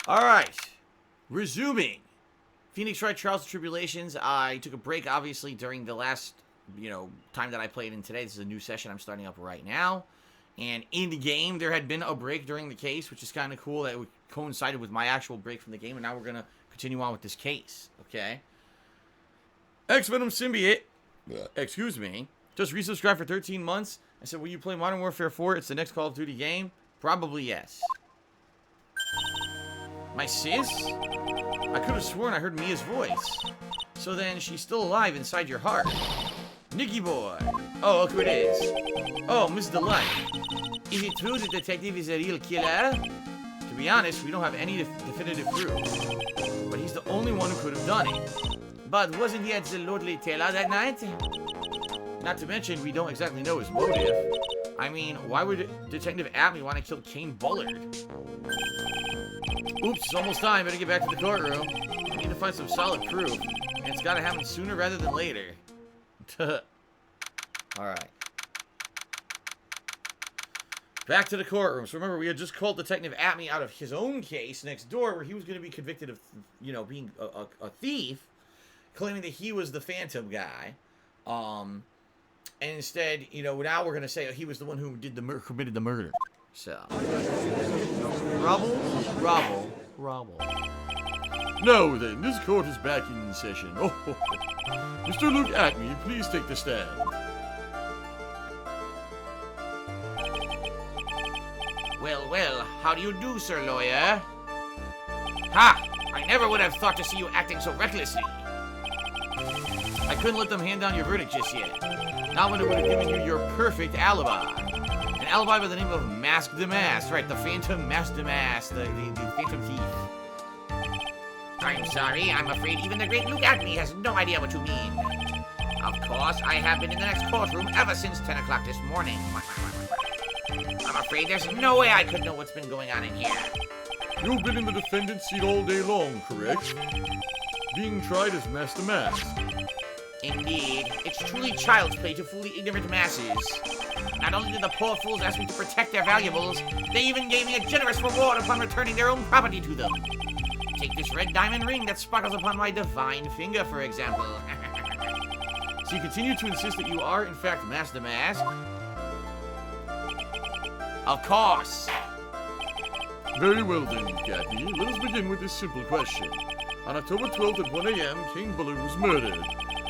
Alright. Resuming. Phoenix Wright, Trials and Tribulations. I took a break, obviously, during the last, time that I played in today. This is a new session I'm starting up right now. And in the game, there had been a break during the case, which is kind of cool that it coincided with my actual break from the game. And now we're going to continue on with this case, okay? X-Venom Symbiote, excuse me, just resubscribed for 13 months. I said, will you play Modern Warfare 4? It's the next Call of Duty game. Probably yes. My sis? I could have sworn I heard Mia's voice. So then she's still alive inside your heart. Nicky boy. Oh, look who it is. Oh, Miss Delight. Is it true the detective is a real killer? To be honest, we don't have any definitive proof. But he's the only one who could have done it. But wasn't he at the Lordly Taylor that night? Not to mention, we don't exactly know his motive. I mean, why would Detective Abney want to kill Kane Bullard? Oops, it's almost time. Better get back to the courtroom. We need to find some solid proof. And it's gotta happen sooner rather than later. Alright. Back to the courtroom. So remember, we had just called Detective Atme out of his own case next door where he was going to be convicted of, being a thief, claiming that he was the Phantom guy. And instead, now we're going to say he was the one who did committed the murder. So. Rubble. Now then, this court is back in session. Oh, Mr. Luke Atme, please take the stand. Well, how do you do, sir lawyer? Ha! I never would have thought to see you acting so recklessly. I couldn't let them hand down your verdict just yet. Not when it would have given you your perfect alibi. An alibi by the name of Mask the Mask. Right, the Phantom Mask the Mask. The Phantom Thief. I'm sorry, I'm afraid even the great Luke Atme has no idea what you mean. Of course, I have been in the next courtroom ever since 10 o'clock this morning. I'm afraid there's no way I could know what's been going on in here. You've been in the defendant's seat all day long, correct? Being tried as Master Mask. Indeed. It's truly child's play to fool the ignorant masses. Not only did the poor fools ask me to protect their valuables, they even gave me a generous reward upon returning their own property to them. Take this red diamond ring that sparkles upon my divine finger, for example. So you continue to insist that you are, in fact, Master Mask? Of course. Very well then, Kathy. Let us begin with this simple question. On October 12th at 1 a.m., Kane Bullard was murdered.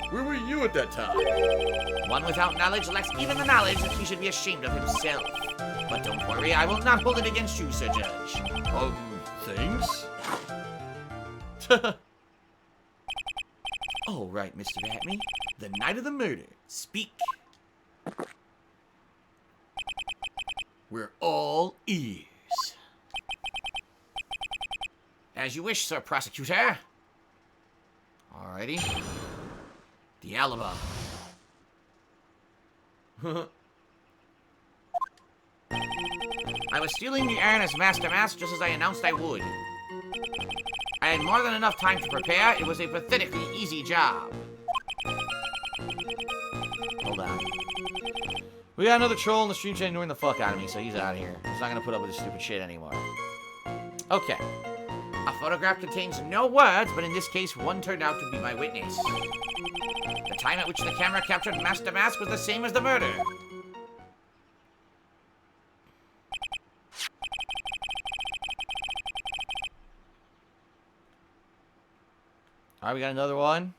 Where were you at that time? One without knowledge lacks even the knowledge that he should be ashamed of himself. But don't worry, I will not hold it against you, Sir Judge. Thanks? All right, Mr. Atme. The night of the murder. Speak. We're all ears. As you wish, Sir Prosecutor. Alrighty. The alibi. I was stealing the urn as Master Mask just as I announced I would. I had more than enough time to prepare. It was a pathetically easy job. Hold on. We got another troll in the stream chat ignoring the fuck out of me, so he's out of here. He's not gonna put up with this stupid shit anymore. Okay. A photograph contains no words, but in this case, one turned out to be my witness. The time at which the camera captured Master Mask was the same as the murder. Alright, we got another one.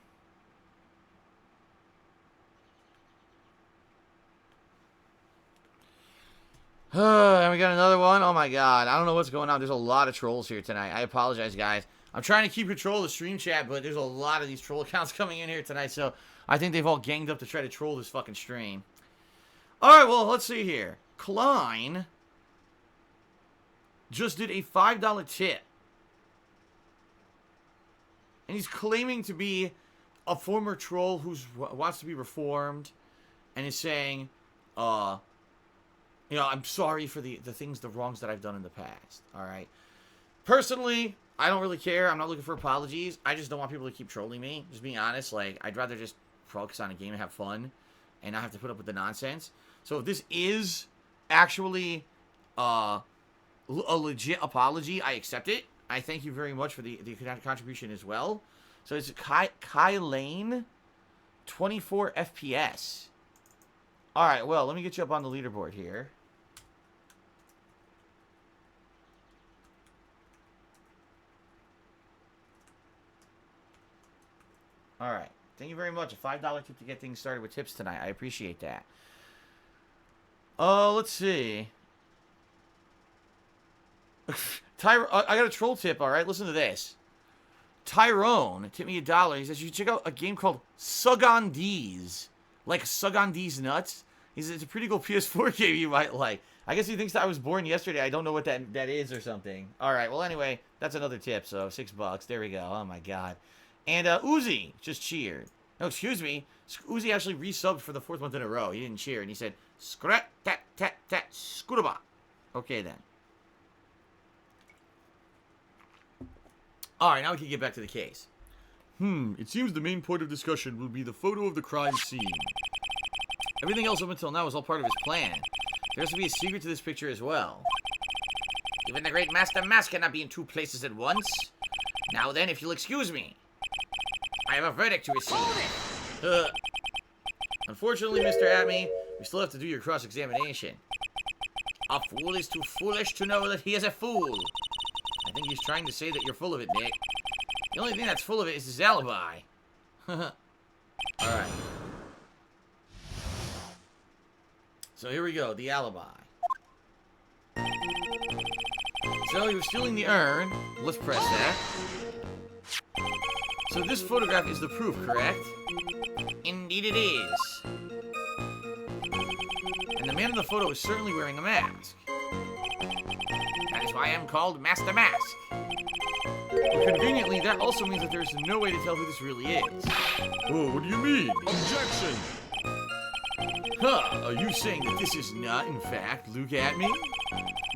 And we got another one. Oh my god. I don't know what's going on. There's a lot of trolls here tonight. I apologize, guys. I'm trying to keep control of the stream chat, but there's a lot of these troll accounts coming in here tonight, so I think they've all ganged up to try to troll this fucking stream. Alright, well, let's see here. Klein just did a $5 tip. And he's claiming to be a former troll who wants to be reformed and is saying, I'm sorry for the wrongs that I've done in the past, alright? Personally, I don't really care. I'm not looking for apologies. I just don't want people to keep trolling me. Just being honest, I'd rather just focus on a game and have fun and not have to put up with the nonsense. So if this is actually a legit apology, I accept it. I thank you very much for the contribution as well. So it's Kai Lane, 24 FPS. All right, well, let me get you up on the leaderboard here. All right. Thank you very much. A $5 tip to get things started with tips tonight. I appreciate that. Let's see. I got a troll tip, all right? Listen to this. Tyrone tipped me $1. He says, you should check out a game called Sugon D's. Like Sugon D's Nuts. He says, it's a pretty cool PS4 game you might like. I guess he thinks that I was born yesterday. I don't know what that is or something. All right, well, anyway, that's another tip, so $6. There we go. Oh, my God. And Uzi just cheered. No, excuse me. Uzi actually resubbed for the 4th month in a row. He didn't cheer, and he said, skrat, tat, tat, tat, scootabah. Okay, then. All right, now we can get back to the case. It seems the main point of discussion will be the photo of the crime scene. Everything else up until now was all part of his plan. There has to be a secret to this picture as well. Even the great Master Mask cannot be in 2 places at once. Now then, if you'll excuse me. I have a verdict to receive. Unfortunately, Mr. Atme, we still have to do your cross-examination. A fool is too foolish to know that he is a fool. I think he's trying to say that you're full of it, Nick. The only thing that's full of it is his alibi. Alright. So here we go, the alibi. So he was stealing the urn. Let's press that. So this photograph is the proof, correct? Indeed it is. And the man in the photo is certainly wearing a mask. That is why I'm called Master Mask. But conveniently, that also means that there's no way to tell who this really is. Oh, what do you mean? Objection! Huh, are you saying that this is not, in fact, Luke Atme?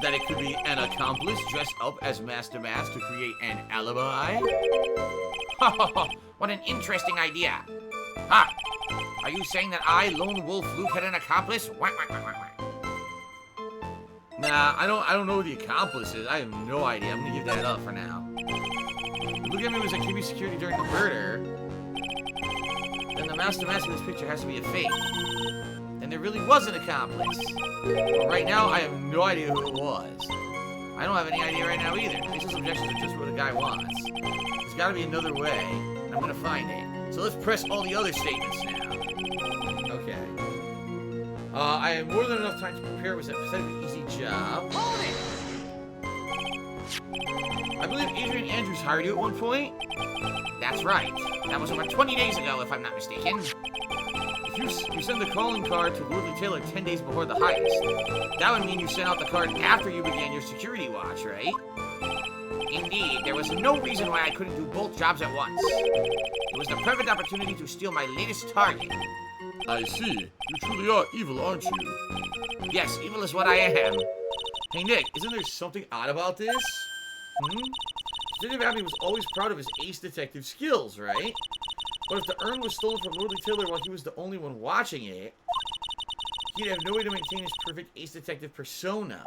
That it could be an accomplice dressed up as Master Mask to create an alibi? What an interesting idea. Ha! Are you saying that I, Lone Wolf Luke, had an accomplice? Nah, I don't know who the accomplice is. I have no idea. I'm gonna give that up for now. If Luke Atme was at KB Security during the murder, then the Master Mask in this picture has to be a fake. And there really was an accomplice. But right now, I have no idea who it was. I don't have any idea right now either. These objections are just what a guy wants. There's got to be another way, and I'm going to find it. So let's press all the other statements now. Okay. I had more than enough time to prepare. It was a pathetically easy job. I believe Adrian Andrews hired you at one point? That's right. That was over 20 days ago, if I'm not mistaken. You send the calling card to Lordly Taylor 10 days before the heist. That would mean you sent out the card after you began your security watch, right? Indeed, there was no reason why I couldn't do both jobs at once. It was the perfect opportunity to steal my latest target. I see. You truly are evil, aren't you? Yes, evil is what I am. Hey, Nick, isn't there something odd about this? Detective Abby was always proud of his ace detective skills, right? But if the urn was stolen from Lordly Taylor while he was the only one watching it, he'd have no way to maintain his perfect ace detective persona.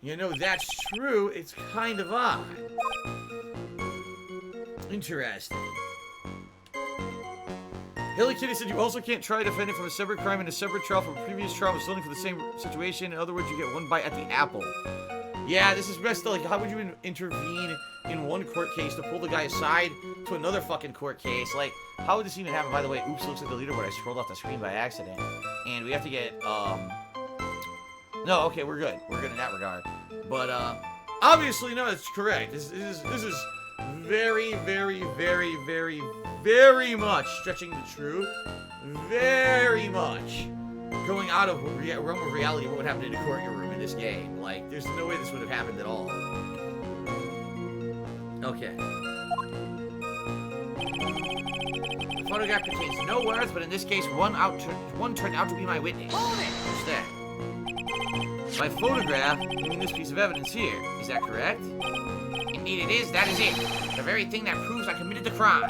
You know, that's true. It's kind of odd. Interesting. Haley Kitty said you also can't try a defendant from a separate crime in a separate trial from a previous trial of stealing for the same situation. In other words, you get one bite at the apple. Yeah, this is messed up. Like, how would you intervene in one court case to pull the guy aside to another fucking court case? Like, how would this even happen? By the way, oops, looks like the leaderboard. I scrolled off the screen by accident. And we have to get, no, okay, we're good. We're good in that regard. But, obviously, no, it's correct. This is very, very, very, very, very much stretching the truth. Very much going out of realm of reality what would happen in a courtroom in this game. Like, there's no way this would have happened at all. Okay. The photograph contains no words, but in this case, one turned out to be my witness. What's that? My photograph, you mean this piece of evidence here. Is that correct? Indeed it is. That is it. The very thing that proves I committed the crime.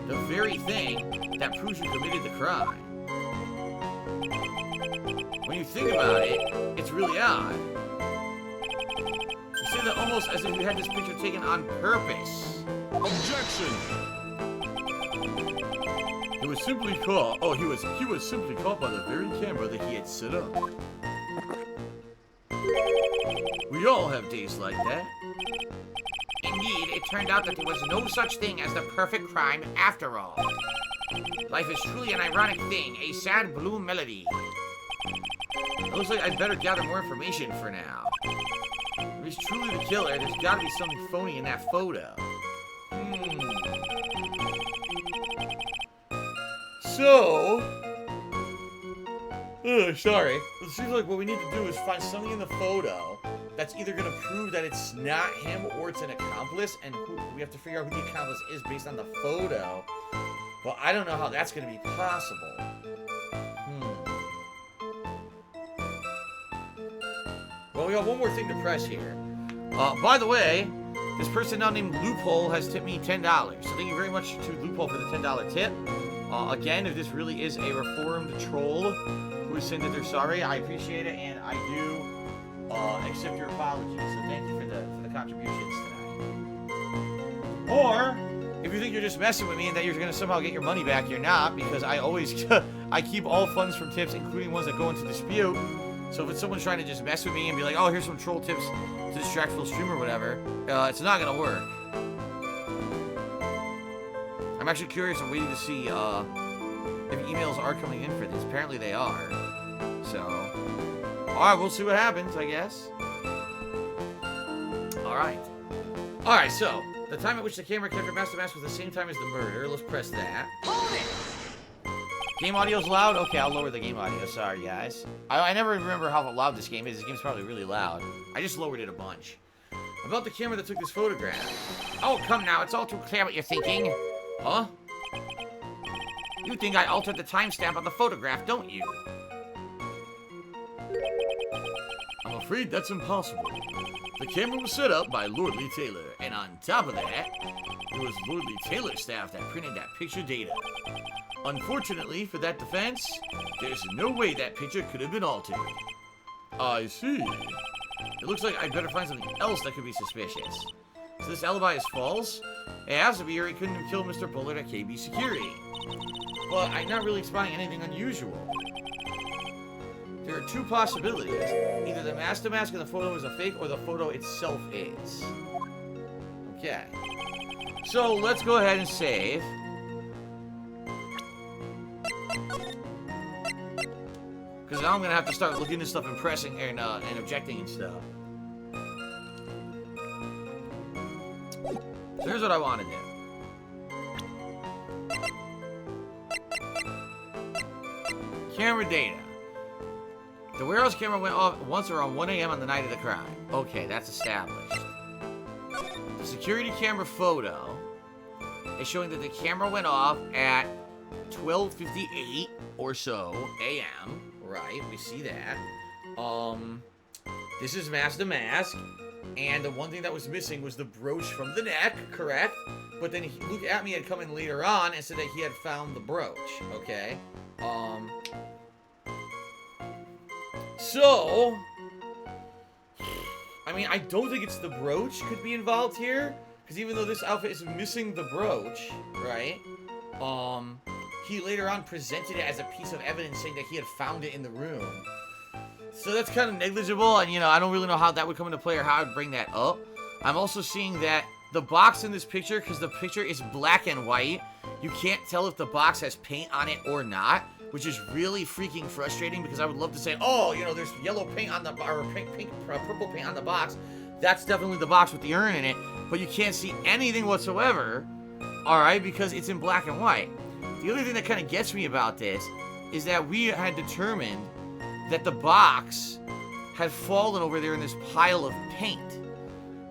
The very thing that proves you committed the crime. When you think about it, it's really odd. You say sounded almost as if we had this picture taken on purpose. Objection! He was simply caught. Oh, he was simply caught by the very camera that he had set up. We all have days like that. Indeed, it turned out that there was no such thing as the perfect crime after all. Life is truly an ironic thing, a sad blue melody. It looks like I'd better gather more information for now. If he's truly the killer, there's gotta be something phony in that photo. So... sorry. It seems like what we need to do is find something in the photo that's either going to prove that it's not him or it's an accomplice, and we have to figure out who the accomplice is based on the photo. Well, I don't know how that's going to be possible. Well, we got one more thing to press here. By the way, this person now named Loophole has tipped me $10. So thank you very much to Loophole for the $10 tip. Again, if this really is a reformed troll who is saying that they're sorry, I appreciate it, and I do accept your apologies. So thank you for the contributions tonight. Or, if you think you're just messing with me and that you're going to somehow get your money back, you're not, because I always I keep all funds from tips, including ones that go into dispute. So if it's someone trying to just mess with me and be like, oh, here's some troll tips to distract full stream or whatever, it's not going to work. I'm actually curious. I'm waiting to see if emails are coming in for this. Apparently they are. So, alright, we'll see what happens, I guess. Alright. Alright, so, the time at which the camera captured Master Mask was the same time as the murder. Let's press that. Hold it! Game audio's loud? Okay, I'll lower the game audio. Sorry, guys. I never remember how loud this game is. This game's probably really loud. I just lowered it a bunch. About the camera that took this photograph. Oh, come now. It's all too clear what you're thinking. Huh? You think I altered the timestamp on the photograph, don't you? I'm afraid that's impossible. The camera was set up by Lordly Taylor, and on top of that, it was Lordly Taylor's staff that printed that picture data. Unfortunately, for that defense, there's no way that picture could have been altered. I see. It looks like I'd better find something else that could be suspicious. So this alibi is false? It has to be, or he couldn't have killed Mr. Bullard at KB Security. But I'm not really spotting anything unusual. There are two possibilities. Either the Master Mask in the photo is a fake, or the photo itself is. Okay. So, let's go ahead and save. Because now I'm going to have to start looking at stuff and pressing and objecting and stuff. So here's what I want to do. Camera data. The warehouse camera went off once around 1 a.m. on the night of the crime. Okay, that's established. The security camera photo is showing that the camera went off at 12:58 or so a.m. Right, we see that. This is Master Mask. And the one thing that was missing was the brooch from the neck, correct? But then Luke Atme had come in later on and said that he had found the brooch, okay? So, I mean, I don't think it's the brooch could be involved here, because even though this outfit is missing the brooch, right? He later on presented it as a piece of evidence saying that he had found it in the room. So that's kind of negligible, and, you know, I don't really know how that would come into play or how I'd bring that up. I'm also seeing that the box in this picture, because the picture is black and white, you can't tell if the box has paint on it or not, which is really freaking frustrating, because I would love to say, oh, you know, there's yellow paint on the, or purple paint on the box. That's definitely the box with the urn in it, but you can't see anything whatsoever, alright, because it's in black and white. The other thing that kind of gets me about this is that we had determined that the box had fallen over there in this pile of paint,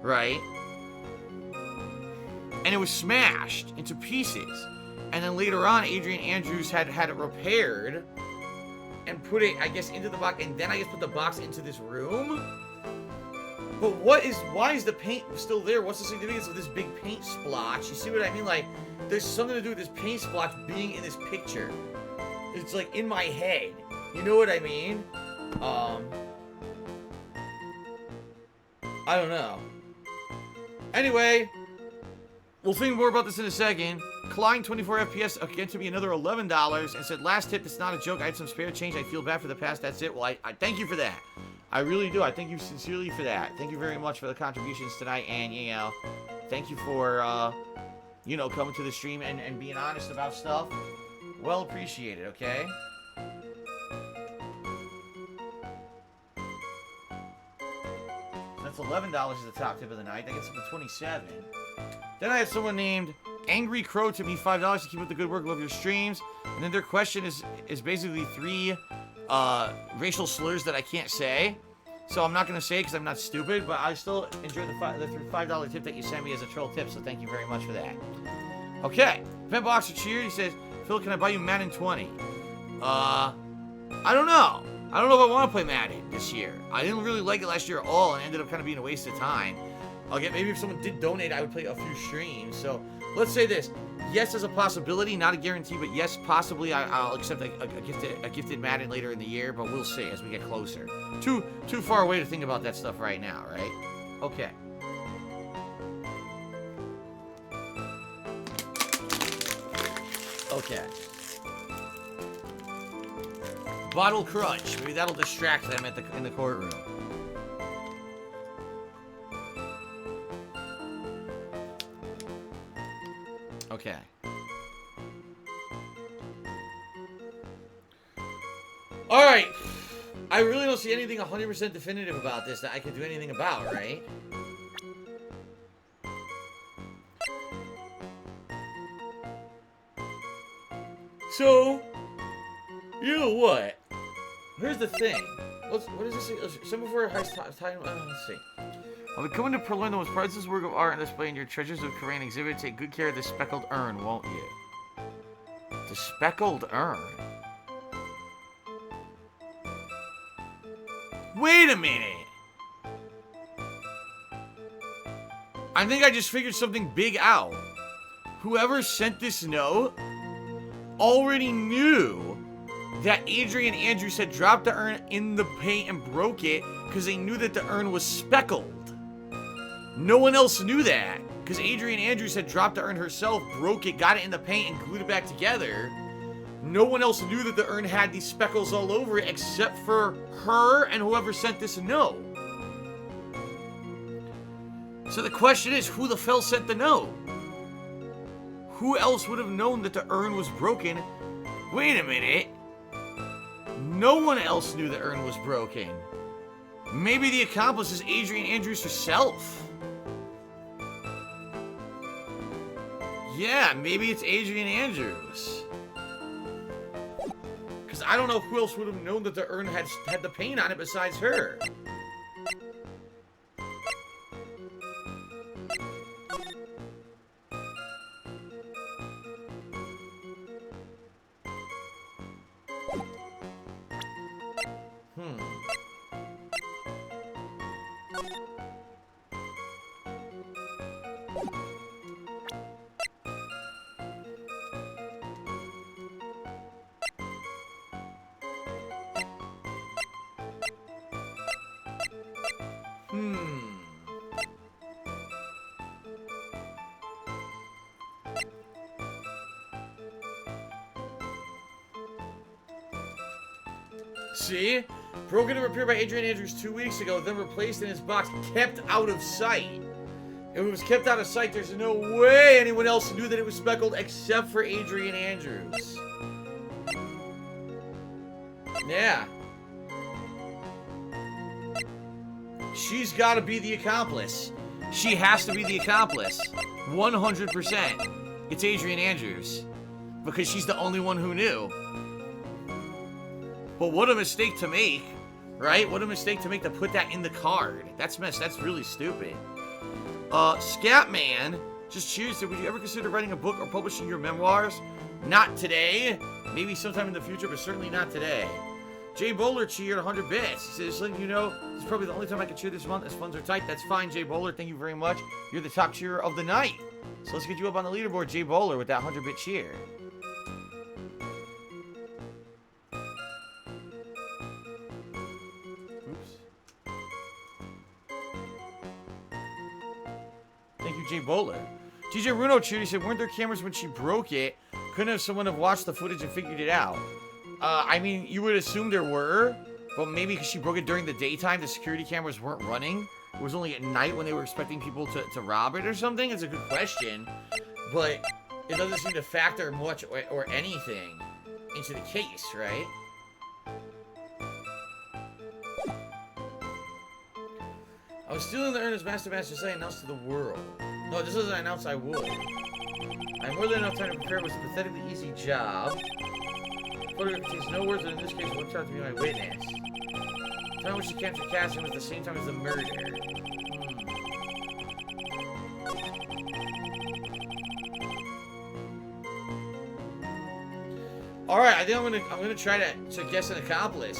right? And it was smashed into pieces. And then later on, Adrian Andrews had it repaired and put it, I guess, into the box, and then I guess put the box into this room? But why is the paint still there? What's the significance of this big paint splotch? You see what I mean? Like, there's something to do with this paint splotch being in this picture. It's like in my head. You know what I mean? I don't know. Anyway, we'll think more about this in a second. Klein 24 FPS again to me another $11 and said, last tip, it's not a joke. I had some spare change. I feel bad for the past. That's it. Well, I thank you for that. I really do. I thank you sincerely for that. Thank you very much for the contributions tonight. And, you know, thank you for, you know, coming to the stream and being honest about stuff. Well appreciated, okay? That's $11 is the top tip of the night. That gets up to 27. Then I had someone named Angry Crow to me $5 to keep up the good work. Love your streams. And then their question is basically 3 racial slurs that I can't say. So I'm not going to say it because I'm not stupid, but I still enjoy the $5 tip that you sent me as a troll tip, so thank you very much for that. Okay. Ben Boxer Cheer, he says, Phil, can I buy you Madden 20? I don't know. I don't know if I want to play Madden this year. I didn't really like it last year at all, and it ended up kind of being a waste of time. Maybe if someone did donate, I would play a few streams. So let's say this. Yes, as a possibility, not a guarantee, but yes, possibly I'll accept a gifted Madden later in the year, but we'll see as we get closer. Too far away to think about that stuff right now, right? Okay. Okay. Bottle Crunch. Maybe that'll distract them in the courtroom. Okay. Alright. I really don't see anything 100% definitive about this that I can do anything about, right? So, you know what? Here's the thing. What does this say? Some before high time. Let's see. I'll be coming to Berlin. The most priceless work of art and displaying your treasures of Korean exhibit. Take good care of the speckled urn, won't you? The speckled urn. Wait a minute. I think I just figured something big out. Whoever sent this note already knew that Adrian Andrews had dropped the urn in the paint and broke it because they knew that the urn was speckled. No one else knew that because Adrian Andrews had dropped the urn herself, broke it, got it in the paint, and glued it back together. No one else knew that the urn had these speckles all over it except for her and whoever sent this note. So the question is, who the hell sent the note? Who else would have known that the urn was broken? Wait a minute. No one else knew the urn was broken. Maybe the accomplice is Adrian Andrews herself. Yeah, maybe it's Adrian Andrews. Because I don't know who else would have known that the urn had the paint on it besides her. See? Broken and repaired by Adrian Andrews 2 weeks ago, then replaced in his box, kept out of sight. If it was kept out of sight, there's no way anyone else knew that it was speckled except for Adrian Andrews. Yeah. She's got to be the accomplice. She has to be the accomplice. 100%. It's Adrian Andrews. Because she's the only one who knew. But what a mistake to make, right? What a mistake to make to put that in the card. That's really stupid. Scatman just cheers. Would you ever consider writing a book or publishing your memoirs? Not today. Maybe sometime in the future, but certainly not today. Jay Bowler cheered 100 bits. He says, just letting you know, this is probably the only time I can cheer this month as funds are tight. That's fine, Jay Bowler. Thank you very much. You're the top cheerer of the night. So let's get you up on the leaderboard, Jay Bowler, with that 100-bit cheer. Oops. TJ Bowler. TJ Runo Cheery said, weren't there cameras when she broke it? Couldn't have someone have watched the footage and figured it out? I mean, you would assume there were, but maybe because she broke it during the daytime, the security cameras weren't running. It was only at night when they were expecting people to rob it or something. It's a good question, but it doesn't seem to factor much or anything into the case, right? I was still in the earnest Master say announced to the world. No, this doesn't announce I would. I have more than enough time to prepare. It was a pathetically easy job. Photograph contains no words, and in this case, it looks out to be my witness. The time which she captured Cassie was the same time as the murder. All right, I think I'm gonna try to guess an accomplice.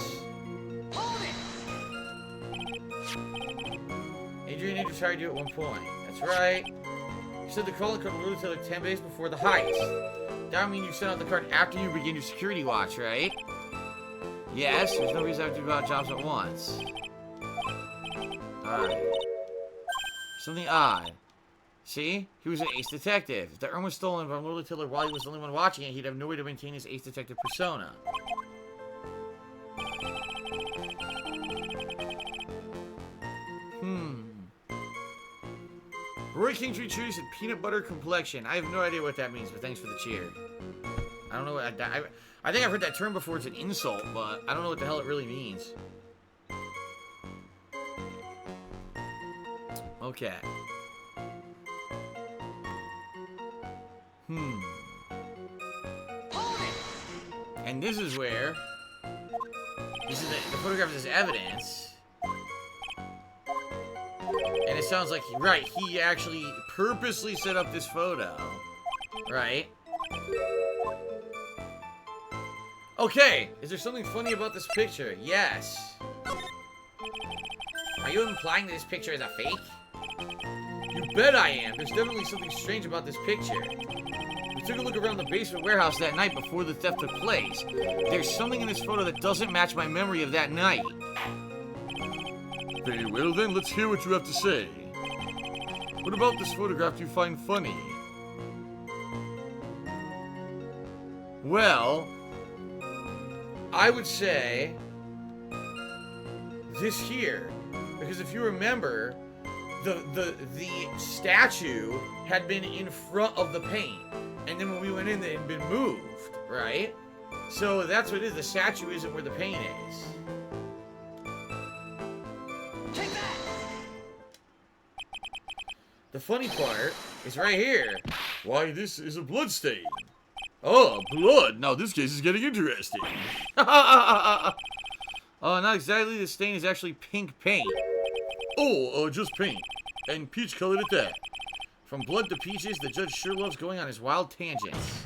Adrian Andrews hired you at one point. That's right. You said the calling card was until like 10 days before the heist. That would mean you sent out the card after you begin your security watch, right? Yes, there's no reason I have to do about jobs at once. Alright. Something odd. See? He was an ace detective. If the urn was stolen from Lily Tiller while he was the only one watching it, he'd have no way to maintain his ace detective persona. Roy Kingtree Cheery said peanut butter complexion. I have no idea what that means, but thanks for the cheer. I don't know what I think I've heard that term before. It's an insult, but I don't know what the hell it really means. Okay. And this is where this is the photograph is evidence. And it sounds like, right, he actually purposely set up this photo. Right? Okay, is there something funny about this picture? Yes. Are you implying that this picture is a fake? You bet I am. There's definitely something strange about this picture. We took a look around the basement warehouse that night before the theft took place. There's something in this photo that doesn't match my memory of that night. Very well then, let's hear what you have to say. What about this photograph do you find funny? Well, I would say this here, because if you remember, the statue had been in front of the paint, and then when we went in, it had been moved, right? So that's what it is. The statue isn't where the paint is. Take that! The funny part is right here. Why, this is a blood stain. Oh, blood. Now this case is getting interesting. Oh, not exactly. The stain is actually pink paint. Oh, just paint. And peach colored at that. From blood to peaches, the judge sure loves going on his wild tangents.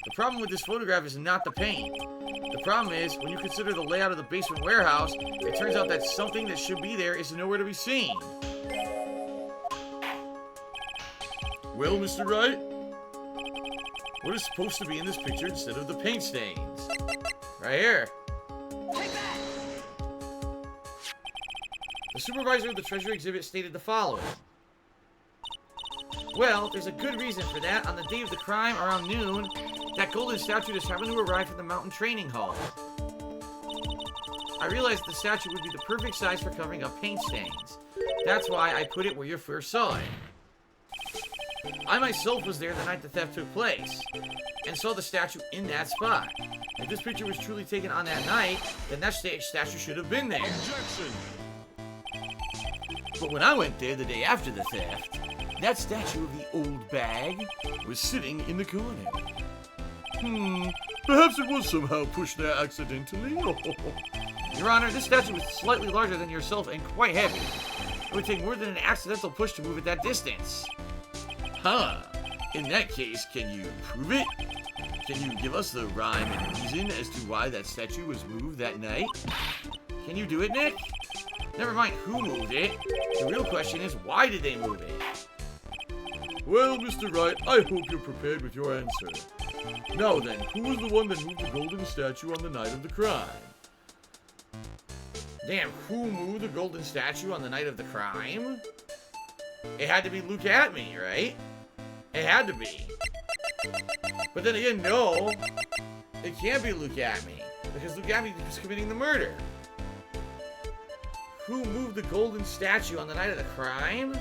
The problem with this photograph is not the paint. The problem is, when you consider the layout of the basement warehouse, it turns out that something that should be there is nowhere to be seen. Well, Mr. Wright? What is supposed to be in this picture instead of the paint stains? Right here. Take that! The supervisor of the treasure exhibit stated the following. Well, there's a good reason for that. On the day of the crime, around noon, that golden statue just happened to arrive from the mountain training hall. I realized the statue would be the perfect size for covering up paint stains. That's why I put it where you first saw it. I myself was there the night the theft took place, and saw the statue in that spot. If this picture was truly taken on that night, then that statue should have been there. Objection! But when I went there the day after the theft, that statue of the old bag was sitting in the corner. Perhaps it was somehow pushed there accidentally. Your Honor, this statue was slightly larger than yourself and quite heavy. It would take more than an accidental push to move it that distance. Huh. In that case, can you prove it? Can you give us the rhyme and reason as to why that statue was moved that night? Can you do it, Nick? Never mind who moved it. The real question is, why did they move it? Well, Mr. Wright, I hope you're prepared with your answer. Now then, who was the one that moved the golden statue on the night of the crime? Damn, who moved the golden statue on the night of the crime? it had to be Look At Me, right? It had to be. But then again, no, it can't be Look At Me, because Look At Me was committing the murder. Who moved the golden statue on the night of the crime?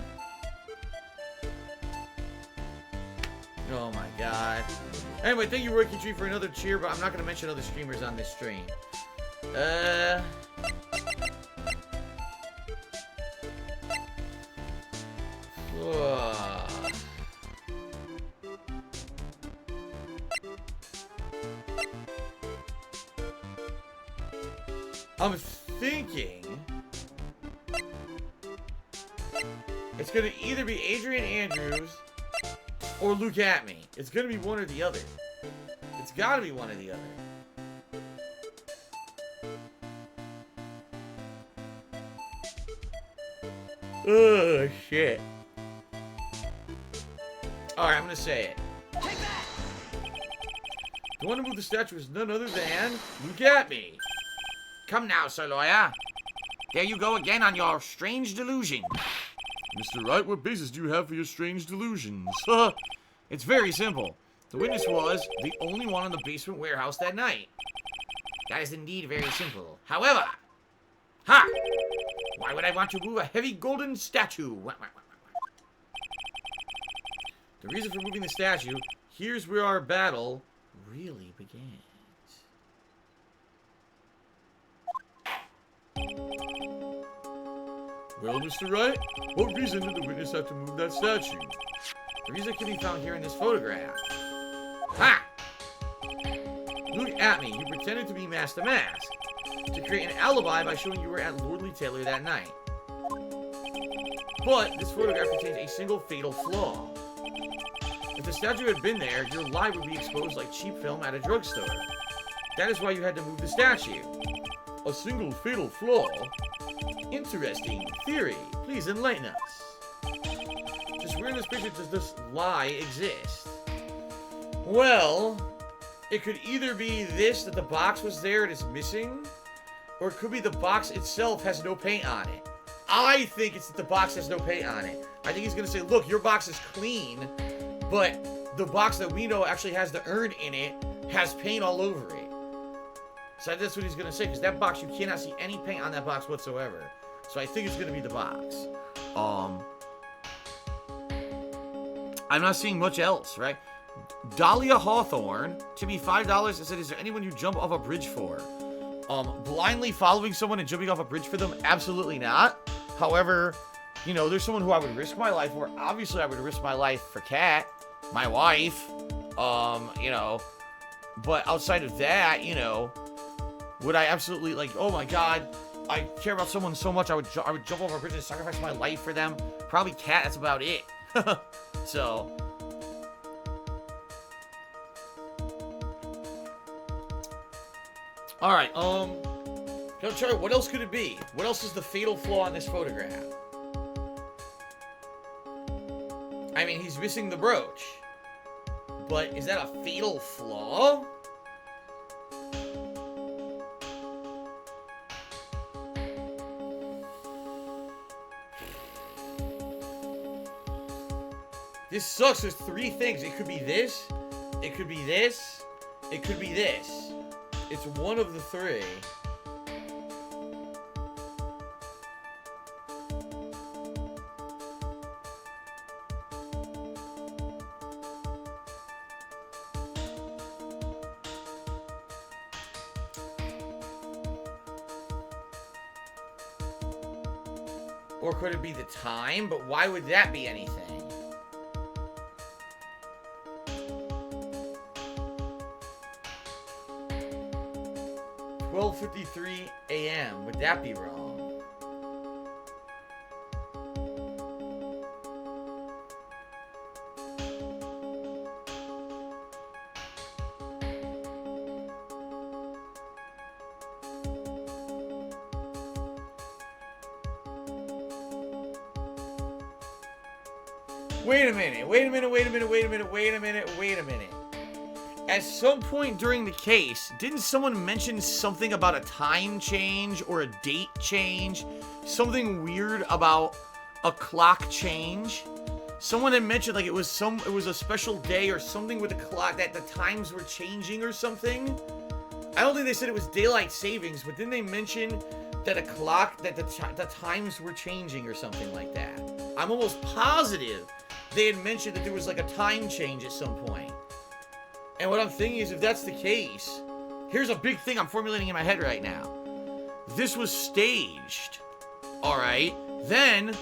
Oh my god. Anyway, thank you, Rocky Tree, for another cheer, but I'm not going to mention other streamers on this stream. I'm thinking it's going to either be Adrian Andrews or Look At Me. It's going to be one or the other. It's got to be one or the other. Oh, shit. Alright, I'm going to say it. The one who moved the statue is none other than Look At Me. Come now, Sir Lawyer. There you go again on your strange delusion. Mr. Wright, what basis do you have for your strange delusions? It's very simple. The witness was the only one in the basement warehouse that night. That is indeed very simple. However, why would I want to move a heavy golden statue? The reason for moving the statue, here's where our battle really begins. Well, Mr. Wright, what reason did the witness have to move that statue? The reason can be found here in this photograph. Look At Me. You pretended to be Master Mask to create an alibi by showing you were at Lordly Taylor that night. But this photograph contains a single fatal flaw. If the statue had been there, your lie would be exposed like cheap film at a drugstore. That is why you had to move the statue. A single fatal flaw? Interesting theory. Please enlighten us. Just where in this picture does this lie exist? Well, it could either be this, that the box was there and it's missing, or it could be the box itself has no paint on it. I think it's that the box has no paint on it. I think he's going to say, look, your box is clean, but the box that we know actually has the urn in it has paint all over it. So that's what he's going to say, because that box, you cannot see any paint on that box whatsoever. So I think it's going to be the box. I'm not seeing much else, right? Dahlia Hawthorne, to be $5, said, is there anyone you jump off a bridge for? Blindly following someone and jumping off a bridge for them? Absolutely not. However, you know, there's someone who I would risk my life for. Obviously, I would risk my life for Kat, my wife, you know. But outside of that, you know, would I absolutely, like, oh my god, I care about someone so much, I would jump over a bridge and sacrifice my life for them? Probably Kat, that's about it. So... Alright, Charlie, what else could it be? What else is the fatal flaw in this photograph? I mean, he's missing the brooch. But is that a fatal flaw? This sucks. There's three things. It could be this, it could be this, it could be this. It's one of the three. Or could it be the time? But why would that be anything? 12:53 a.m. Would that be wrong? Wait a minute, wait a minute, wait a minute, wait a minute, wait a minute, wait a minute. At some point during the case, didn't someone mention something about a time change or a date change? Something weird about a clock change. Someone had mentioned like it was a special day or something with the clock that the times were changing or something. I don't think they said it was daylight savings, but didn't they mention that a clock that the times were changing or something like that? I'm almost positive they had mentioned that there was like a time change at some point. And what I'm thinking is, if that's the case, here's a big thing I'm formulating in my head right now. This was staged. All right. Then,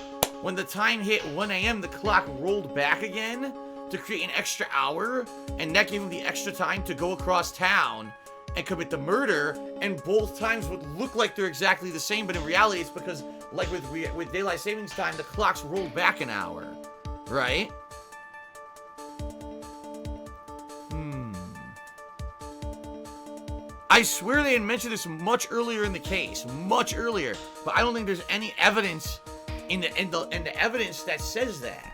when the time hit 1 a.m., the clock rolled back again to create an extra hour, and that gave him the extra time to go across town and commit the murder, and both times would look like they're exactly the same, but in reality, it's because, like with daylight savings time, the clocks rolled back an hour, right? I swear they had mentioned this much earlier in the case, much earlier, but I don't think there's any evidence in the evidence that says that.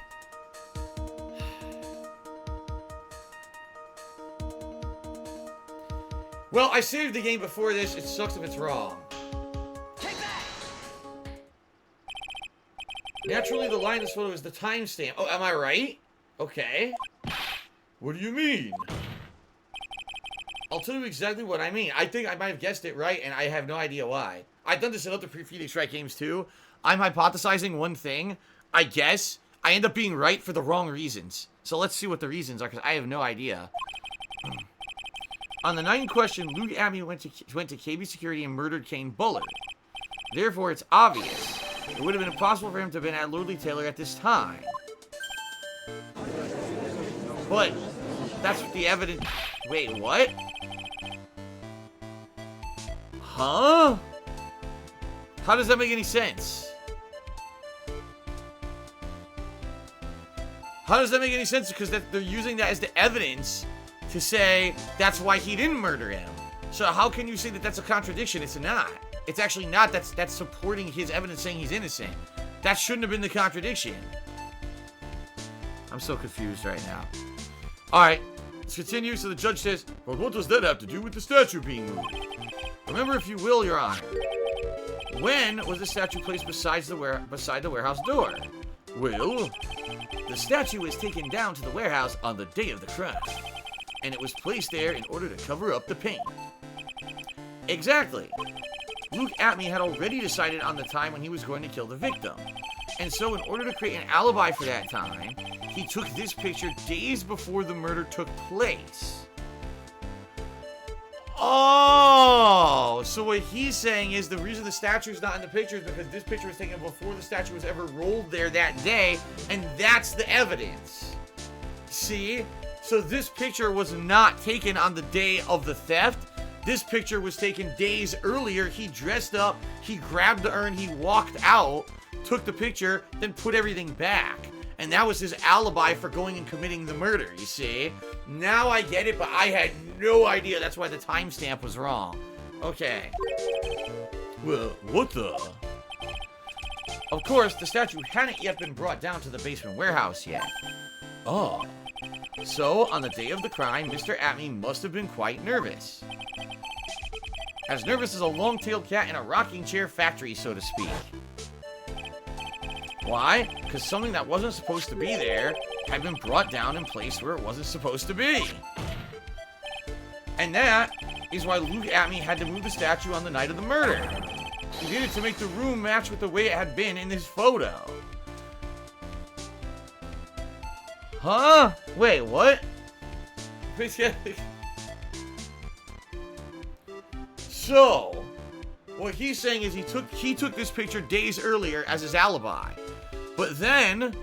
Well, I saved the game before this. It sucks if it's wrong. Take that! Naturally, the line in this photo is the timestamp. Oh, am I right? Okay. What do you mean? I'll tell you exactly what I mean. I think I might have guessed it right, and I have no idea why. I've done this in other Phoenix Wright games, too. I'm hypothesizing one thing. I guess. I end up being right for the wrong reasons. So let's see what the reasons are, because I have no idea. On the night in question, Luke Abney went to KB Security and murdered Kane Bullard. Therefore, it's obvious it would have been impossible for him to have been at Lordley Taylor at this time. But that's what the evidence... Wait, what? Huh? How does that make any sense? How does that make any sense? Because they're using that as the evidence to say that's why he didn't murder him. So how can you say that that's a contradiction? It's not. It's actually not. That's supporting his evidence saying he's innocent. That shouldn't have been the contradiction. I'm so confused right now. All right, let's continue. So the judge says, well, what does that have to do with the statue being moved? Remember, if you will, Your Honor, when was the statue placed beside the warehouse door? Well, the statue was taken down to the warehouse on the day of the crime, and it was placed there in order to cover up the paint. Exactly. Luke Atmey had already decided on the time when he was going to kill the victim, and so in order to create an alibi for that time, he took this picture days before the murder took place. Oh, so what he's saying is the reason the statue's not in the picture is because this picture was taken before the statue was ever rolled there that day, and that's the evidence. See? So this picture was not taken on the day of the theft. This picture was taken days earlier. He dressed up, he grabbed the urn, he walked out, took the picture, then put everything back. And that was his alibi for going and committing the murder, you see? Now I get it, but I had no idea. That's why the timestamp was wrong. Okay. Well, what the? Of course, the statue hadn't yet been brought down to the basement warehouse yet. Oh. So, on the day of the crime, Mr. Atmey must have been quite nervous. As nervous as a long-tailed cat in a rocking chair factory, so to speak. Why? Because something that wasn't supposed to be there had been brought down and placed where it wasn't supposed to be. And that is why Luke Atmey had to move the statue on the night of the murder. He did it to make the room match with the way it had been in his photo. Huh? Wait, what? So, what he's saying is he took this picture days earlier as his alibi. But then,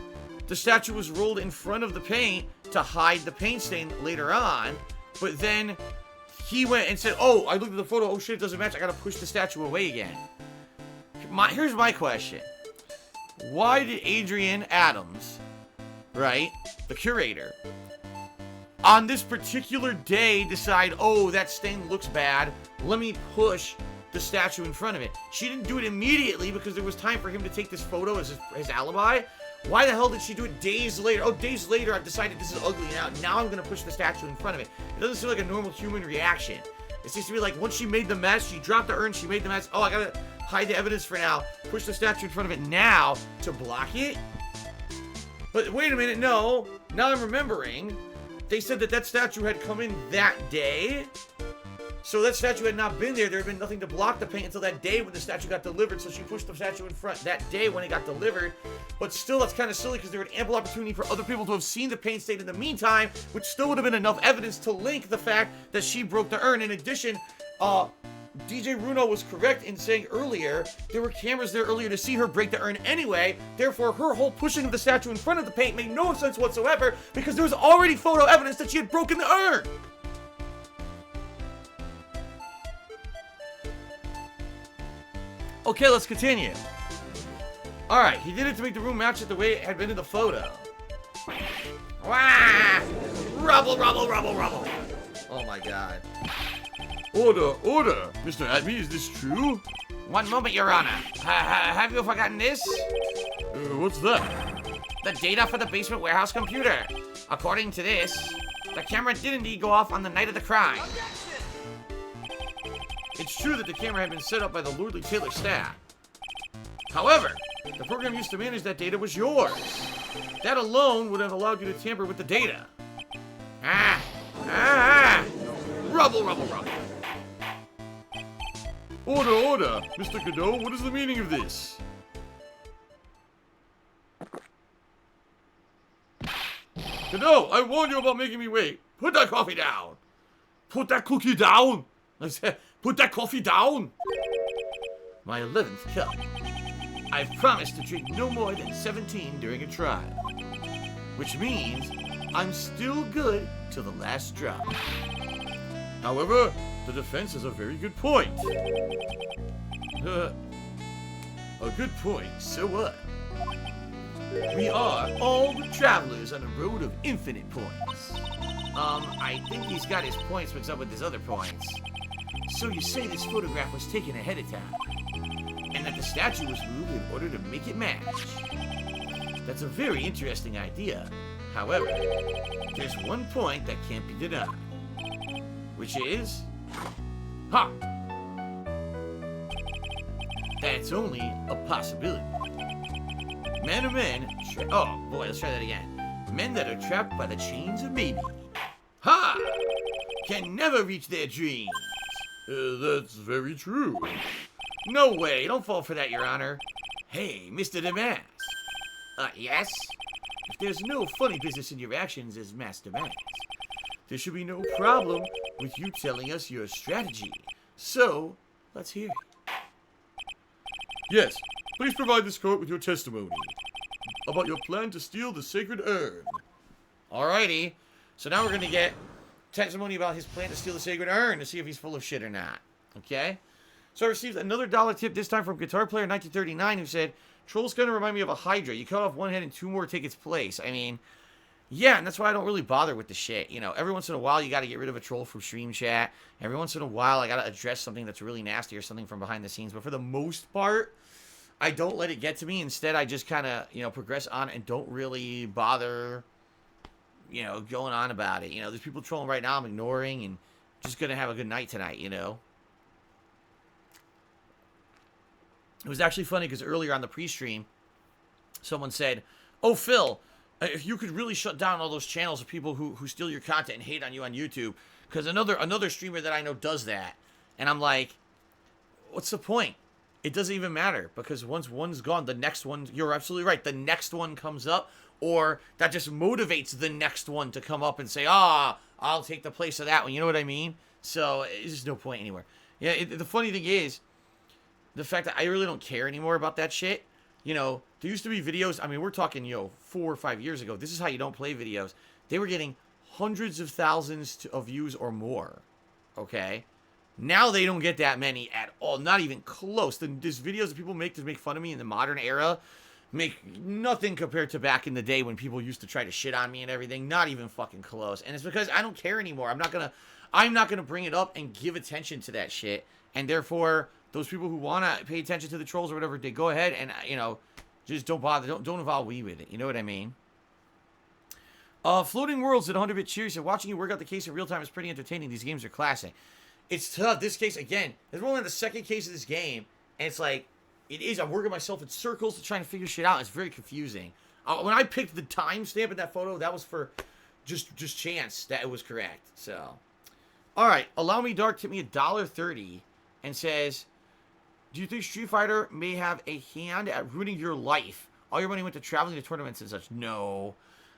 the statue was rolled in front of the paint to hide the paint stain later on. But then, he went and said, oh, I looked at the photo, oh shit, it doesn't match, I gotta push the statue away again. Here's my question. Why did Adrian Adams, right, the curator, on this particular day decide, oh, that stain looks bad, let me push the statue in front of it? She didn't do it immediately because there was time for him to take this photo as his alibi. Why the hell did she do it days later? Oh, days later I've decided this is ugly now I'm gonna push the statue in front of it. It doesn't seem like a normal human reaction. It seems to be like once she made the mess, she dropped the urn, she made the mess, oh, I gotta hide the evidence for now, push the statue in front of it now to block it? But wait a minute, no. Now I'm remembering. They said that that statue had come in that day. So that statue had not been there. There had been nothing to block the paint until that day when the statue got delivered. So she pushed the statue in front that day when it got delivered. But still, that's kind of silly because there had ample opportunity for other people to have seen the paint stain in the meantime, which still would have been enough evidence to link the fact that she broke the urn. In addition, DJ Runo was correct in saying earlier there were cameras there earlier to see her break the urn anyway. Therefore, her whole pushing of the statue in front of the paint made no sense whatsoever because there was already photo evidence that she had broken the urn. Okay, let's continue. Alright, he did it to make the room match it the way it had been in the photo. Wah! Rubble, rubble, rubble, rubble. Oh my god. Order, order! Mr. Atme, is this true? One moment, Your Honor. Have you forgotten this? What's that? The data for the basement warehouse computer. According to this, the camera did indeed go off on the night of the crime. It's true that the camera had been set up by the Lordly Taylor staff. However, the program used to manage that data was yours. That alone would have allowed you to tamper with the data. Rubble, rubble, rubble. Order, order! Mr. Godot, what is the meaning of this? Godot, I warned you about making me wait. Put that coffee down. Put that cookie down. I said, put that coffee down. My 11th cup. I've promised to drink no more than 17 during a trial. Which means I'm still good till the last drop. However, the defense has a very good point. A good point, so what? We are all travelers on a road of infinite points. I think he's got his points mixed up with his other points. So you say this photograph was taken ahead of time, and that the statue was moved in order to make it match. That's a very interesting idea. However, there's one point that can't be denied. Which is... Ha! That's only a possibility. Men are men... Oh, boy, let's try that again. Men that are trapped by the chains of maybe. Ha! Can never reach their dreams. That's very true. No way. Don't fall for that, Your Honor. Hey, Mr. Damask. Yes? If there's no funny business in your actions as Master Damask, there should be no problem with you telling us your strategy. So, let's hear it. Yes, please provide this court with your testimony about your plan to steal the sacred urn. Alrighty. So now we're going to get testimony about his plan to steal the sacred urn to see if he's full of shit or not. Okay? So I received another $1 tip, this time from Guitar Player 1939, who said, Trolls kind of remind me of a Hydra. You cut off one head and two more take its place. I mean, yeah, and that's why I don't really bother with the shit. You know, every once in a while, you got to get rid of a troll from stream chat. Every once in a while, I got to address something that's really nasty or something from behind the scenes. But for the most part, I don't let it get to me. Instead, I just kind of, you know, progress on and don't really bother, you know, going on about it. You know, there's people trolling right now I'm ignoring and just going to have a good night tonight, you know. It was actually funny because earlier on the pre-stream, someone said, oh, Phil, if you could really shut down all those channels of people who steal your content and hate on you on YouTube, because another streamer that I know does that. And I'm like, what's the point? It doesn't even matter, because once one's gone, the next one, you're absolutely right, the next one comes up, or that just motivates the next one to come up and say, I'll take the place of that one. You know what I mean? So there's just no point anywhere. Yeah, the funny thing is, the fact that I really don't care anymore about that shit. You know, there used to be videos, I mean, we're talking, 4 or 5 years ago. This is how you don't play videos. They were getting hundreds of thousands of views or more. Okay? Now they don't get that many at all. Not even close. These videos that people make to make fun of me in the modern era make nothing compared to back in the day when people used to try to shit on me and everything. Not even fucking close. And it's because I don't care anymore. I'm not gonna bring it up and give attention to that shit. And therefore, those people who want to pay attention to the trolls or whatever, they go ahead and, just don't bother. Don't involve me with it. You know what I mean? Floating Worlds at 100-bit cheers. And watching you work out the case in real time is pretty entertaining. These games are classic. It's tough. This case, again, we're only on the second case of this game. And it's like, it is. I'm working myself in circles to try and figure shit out. It's very confusing. When I picked the timestamp in that photo, that was for just chance that it was correct. So, all right. Allow Me Dark tipped me $1.30 and says, do you think Street Fighter may have a hand at ruining your life? All your money went to traveling to tournaments and such. No,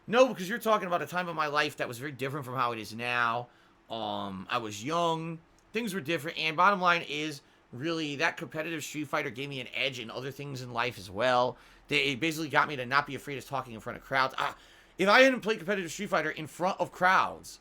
because you're talking about a time of my life that was very different from how it is now. I was young. Things were different. And bottom line is, really, that competitive Street Fighter gave me an edge in other things in life as well. It basically got me to not be afraid of talking in front of crowds. If I hadn't played competitive Street Fighter in front of crowds,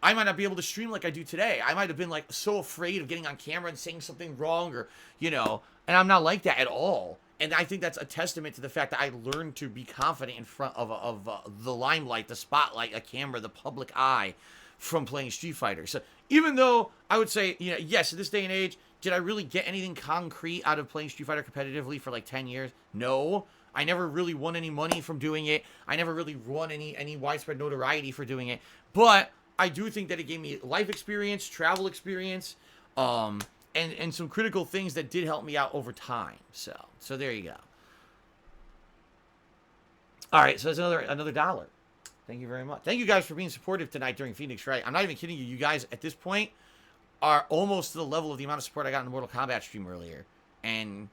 I might not be able to stream like I do today. I might have been, like, so afraid of getting on camera and saying something wrong or, you know, and I'm not like that at all. And I think that's a testament to the fact that I learned to be confident in front of the limelight, the spotlight, a camera, the public eye from playing Street Fighter. So even though I would say, you know, yes, in this day and age, did I really get anything concrete out of playing Street Fighter competitively for like 10 years? No. I never really won any money from doing it. I never really won any widespread notoriety for doing it. But I do think that it gave me life experience, travel experience, and some critical things that did help me out over time. So there you go. All right, so that's another $1. Thank you very much. Thank you guys for being supportive tonight during Phoenix Wright. I'm not even kidding you. You guys at this point are almost to the level of the amount of support I got in the Mortal Kombat stream earlier. And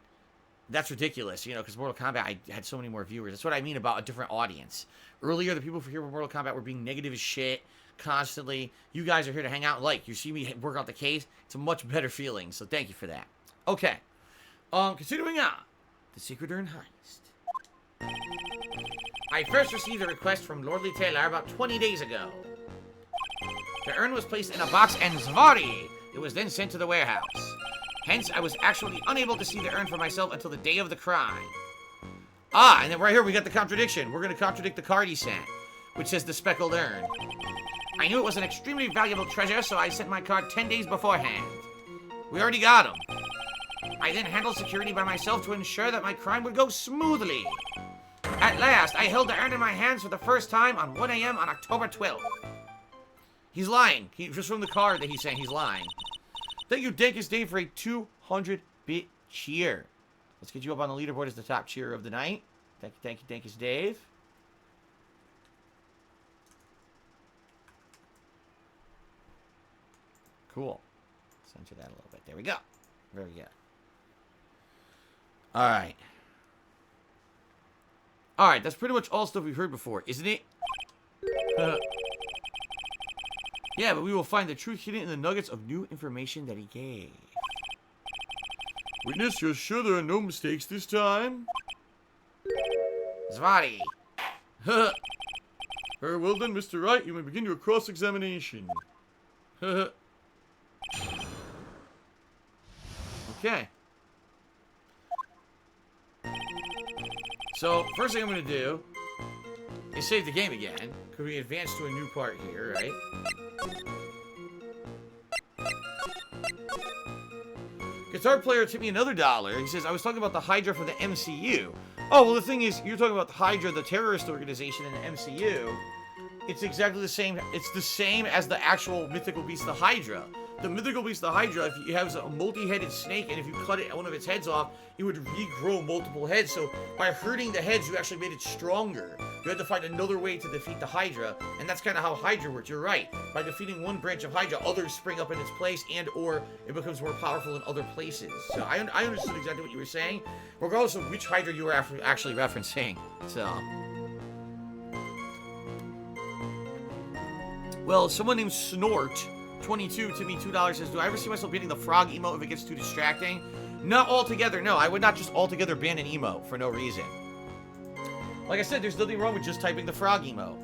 that's ridiculous, you know, because Mortal Kombat, I had so many more viewers. That's what I mean about a different audience. Earlier, the people here for Mortal Kombat were being negative as shit constantly. You guys are here to hang out and like. You see me work out the case. It's a much better feeling, so thank you for that. Okay. Continuing on. The Secret Urn Heist. I first received a request from Lordly Taylor about 20 days ago. The urn was placed in a box and Zvari. It was then sent to the warehouse. Hence, I was actually unable to see the urn for myself until the day of the crime. And then right here we got the contradiction. We're going to contradict the card he sent, which says the speckled urn. I knew it was an extremely valuable treasure, so I sent my card 10 days beforehand. We already got him. I then handled security by myself to ensure that my crime would go smoothly. At last, I held the urn in my hands for the first time on 1 a.m. on October 12th. He's lying. Just from the card that he's saying, he's lying. Thank you, Dankest Dave, for a 200-bit cheer. Let's get you up on the leaderboard as the top cheerer of the night. Thank you, Dankest Dave. Cool. Center that a little bit. There we go. Very good. All right. All right, that's pretty much all stuff we've heard before, isn't it? Yeah, but we will find the truth hidden in the nuggets of new information that he gave. Witness, you're sure there are no mistakes this time? Zvari. Very well then, Mr. Wright. You may begin your cross-examination. Okay. So, first thing I'm going to do is save the game again, because we advance to a new part here, right? Guitar player tipped me another $1. He says, I was talking about the Hydra for the MCU. Oh, well, the thing is, you're talking about the Hydra, the terrorist organization in the MCU. It's exactly the same. It's the same as the actual mythical beast, the Hydra. The mythical beast, the Hydra, if it has a multi-headed snake, and if you cut one of its heads off, it would regrow multiple heads. So by hurting the heads, you actually made it stronger. You had to find another way to defeat the Hydra, and that's kind of how Hydra works. You're right. By defeating one branch of Hydra, others spring up in its place, and or it becomes more powerful in other places. So I understood exactly what you were saying, regardless of which Hydra you were actually referencing. So, well, someone named Snort22 to me $2 says, do I ever see myself beating the frog emote if it gets too distracting? Not altogether, no. I would not just altogether ban an emote for no reason. Like I said, there's nothing wrong with just typing the frog emote.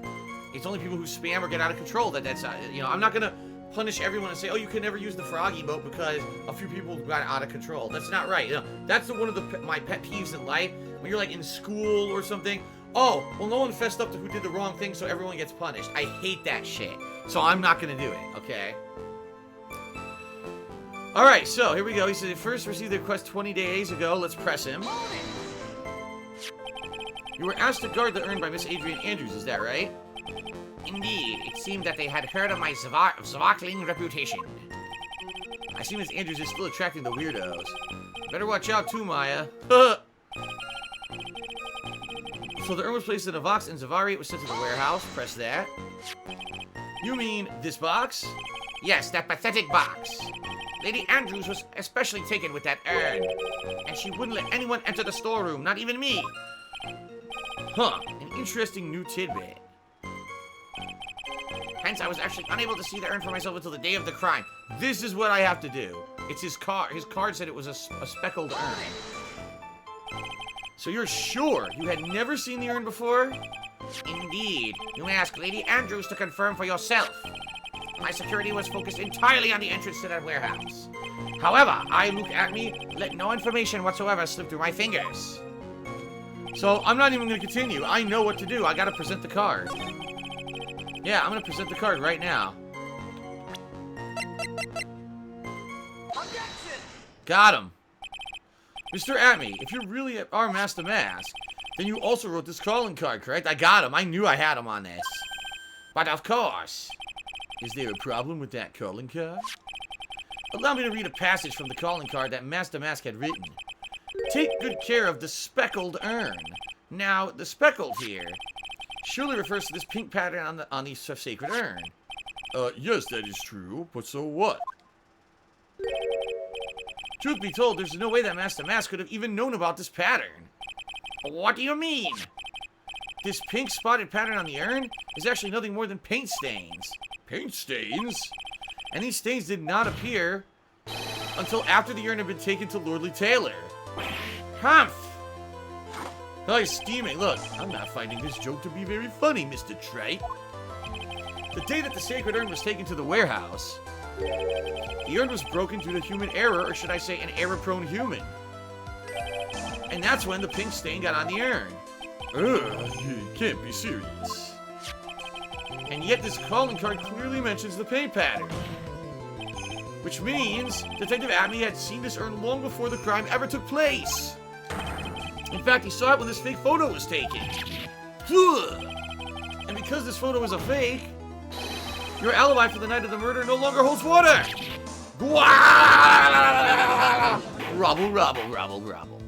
It's only people who spam or get out of control that's, you know, I'm not gonna punish everyone and say, oh, you can never use the frog emote because a few people got out of control. That's not right. You know, that's one of my pet peeves in life. When you're like in school or something, oh, well, no one fessed up to who did the wrong thing, so everyone gets punished. I hate that shit. So I'm not gonna do it, okay? Alright, so here we go. He said he first received the request 20 days ago. Let's press him. You were asked to guard the urn by Miss Adrian Andrews, is that right? Indeed. It seemed that they had heard of my sparkling reputation. I see Miss Andrews is still attracting the weirdos. Better watch out too, Maya. So the urn was placed in a box in Zavari. It was sent to the warehouse. Press that. You mean this box? Yes, that pathetic box. Lady Andrews was especially taken with that urn. And she wouldn't let anyone enter the storeroom, not even me. Huh. An interesting new tidbit. Hence, I was actually unable to see the urn for myself until the day of the crime. This is what I have to do. It's his card. His card said it was a speckled urn. So you're sure you had never seen the urn before? Indeed. You may ask Lady Andrews to confirm for yourself. My security was focused entirely on the entrance to that warehouse. However, Luke Atme, let no information whatsoever slip through my fingers. So I'm not even going to continue. I know what to do. I got to present the card. Yeah, I'm going to present the card right now. Got him. Mr. Atme, if you really are Master Mask, then you also wrote this calling card, correct? I got him. I knew I had him on this. But of course. Is there a problem with that calling card? Allow me to read a passage from the calling card that Master Mask had written. Take good care of the speckled urn. Now, the speckled here surely refers to this pink pattern on the sacred urn. Yes, that is true, but so what? Truth be told, there's no way that Master Mask could have even known about this pattern. What do you mean? This pink spotted pattern on the urn is actually nothing more than paint stains. Paint stains? And these stains did not appear until after the urn had been taken to Lordly Taylor. Humph! Oh, he's steaming. Look, I'm not finding this joke to be very funny, Mr. Trite. The day that the sacred urn was taken to the warehouse, the urn was broken due to human error, or should I say an error-prone human. And that's when the pink stain got on the urn. You can't be serious. And yet this calling card clearly mentions the paint pattern. Which means Detective Atme had seen this urn long before the crime ever took place. In fact, he saw it when this fake photo was taken. And because this photo is a fake, your alibi for the night of the murder no longer holds water. Rubble, rubble, rubble, rubble.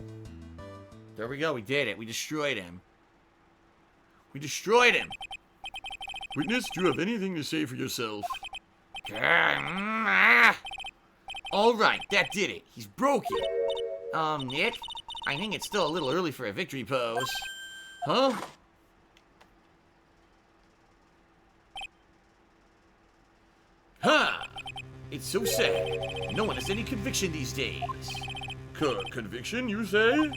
There we go, we did it. We destroyed him. We destroyed him. Witness, do you have anything to say for yourself? Alright, that did it. He's broken. Nick, I think it's still a little early for a victory pose. Huh? Ha! It's so sad. No one has any conviction these days. Conviction, you say?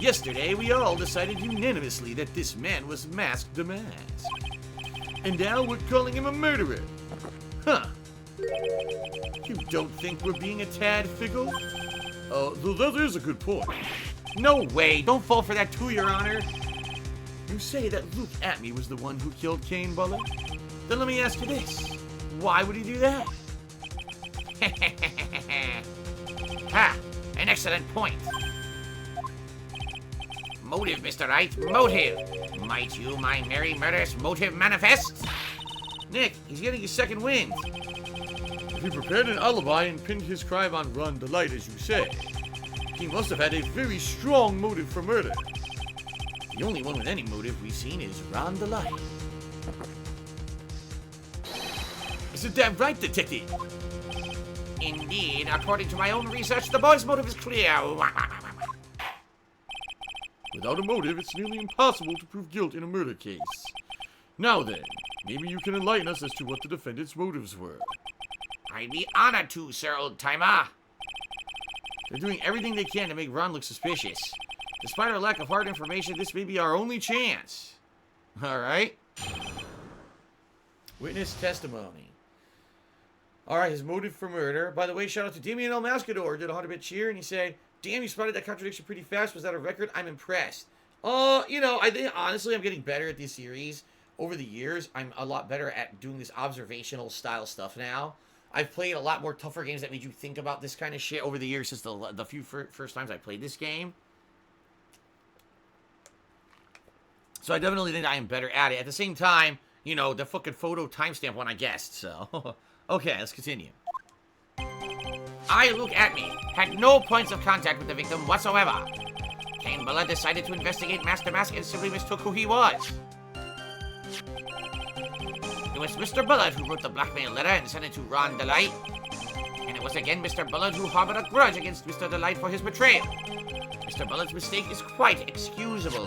Yesterday, we all decided unanimously that this man was Masked the Mask. And now we're calling him a murderer. Huh. You don't think we're being a tad fickle? That is a good point. No way. Don't fall for that too, Your Honor. You say that Luke Atme was the one who killed Kane Bullock? Then let me ask you this. Why would he do that? Ha! An excellent point. Motive, Mr. Wright. Motive. Might you, my merry murderous motive manifest? Nick, he's getting his second wind. If he prepared an alibi and pinned his crime on Ron Delight, as you say, he must have had a very strong motive for murder. The only one with any motive we've seen is Ron Delight. Isn't that right, Detective? Indeed, according to my own research, the boy's motive is clear. Without a motive, it's nearly impossible to prove guilt in a murder case. Now then, maybe you can enlighten us as to what the defendant's motives were. I'd be honored to, Sir Old-Timer. They're doing everything they can to make Ron look suspicious. Despite our lack of hard information, this may be our only chance. Alright? Witness testimony. Alright, his motive for murder. By the way, shout out to Damien El Mascador. Did a 100-bit cheer, and he said, damn, you spotted that contradiction pretty fast. Was that a record? I'm impressed. You know, I think, honestly, I'm getting better at this series. Over the years, I'm a lot better at doing this observational style stuff now. I've played a lot more tougher games that made you think about this kind of shit over the years since the few first times I played this game. So I definitely think I am better at it. At the same time, you know, the fucking photo timestamp one I guessed, so... Okay, let's continue. I, Luke Atme, had no points of contact with the victim whatsoever. Kane Bullard decided to investigate Master Mask and simply mistook who he was. It was Mr. Bullard who wrote the blackmail letter and sent it to Ron Delight. And it was again Mr. Bullard who harbored a grudge against Mr. Delight for his betrayal. Mr. Bullard's mistake is quite excusable.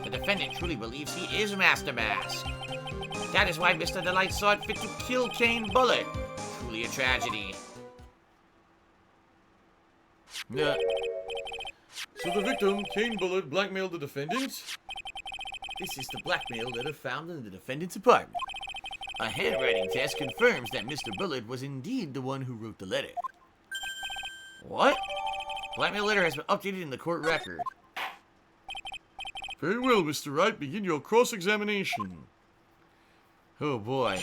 The defendant truly believes he is Master Mask. That is why Mr. Delight saw it fit to kill Kane Bullard. Truly a tragedy. Yeah. So the victim, Kane Bullard, blackmailed the defendant? This is the blackmail letter found in the defendant's apartment. A handwriting test confirms that Mr. Bullard was indeed the one who wrote the letter. What? Blackmail letter has been updated in the court record. Very well, Mr. Wright. Begin your cross-examination. Oh boy.